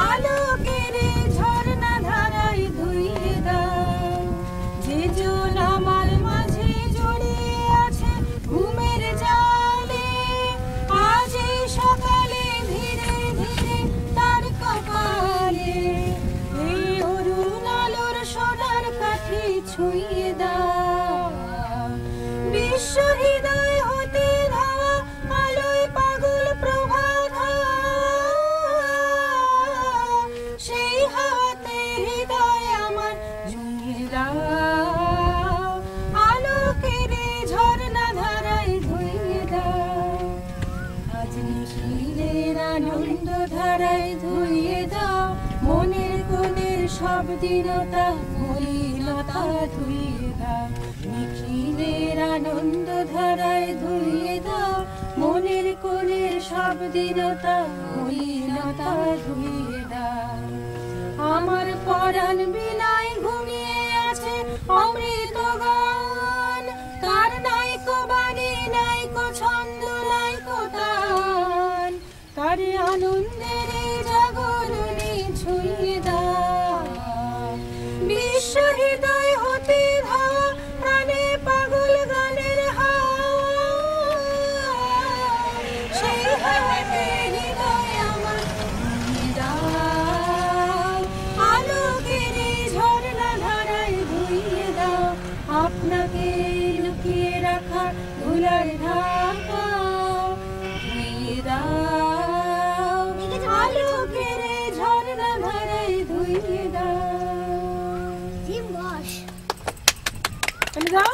আলোকের ঝর্ণা ধারায় ধুইয়ে দাও যে জল আমার মাঝে জড়িয়ে আছে ঘুমের জালে। আজ এই সকালে ধীরে ধীরে তার কপালে এই অরুণ আলোর সোনার কাঠি ছুঁয়ে দাও। বিশ্ব হৃদয় হতে ধাওয়া আলোয় পাগল প্রভাত, সেই হাতে হৃদয় আমার জুড়িয়ে দাও। আলোকের ঝর্ণা ধারায় ধুইয়ে দাও আজ নিখিলের আনন্দ ধারায় ধুইয়ে দাও। মনের কোণের সব দীনতা মলিনতা ধুইয়ে দাও। নিখিলের আনন্দ ধারায় ধুইয়ে দাও মনের কোণের সব দীনতা মলিনতা ধুইয়ে দাও। আমার পরাণ বিনায় ঘুমিয়ে আছে অমৃত গান, তার নাইকো বাণী নাইকো ছন্দ নাইকো তান। তার আনন্দের জাগরণে ছুঁয়ে দাও। বিশ্ব হৃদয় হতে ধাওয়া প্রাণে পাগল গানের হাওয়া, সেই হাওয়াতে হৃদয় আমার ধুইয়ে দাও। আলোকের ঝর্ণা ধারায় ধুইয়ে দাও। আপনাকে লুকিয়ে রাখা ধুলার ঢাকা ধুইয়ে দাও। আলোকের ঝর্ণা ধারায় ধুইয়ে দাও। জিম বস যাও।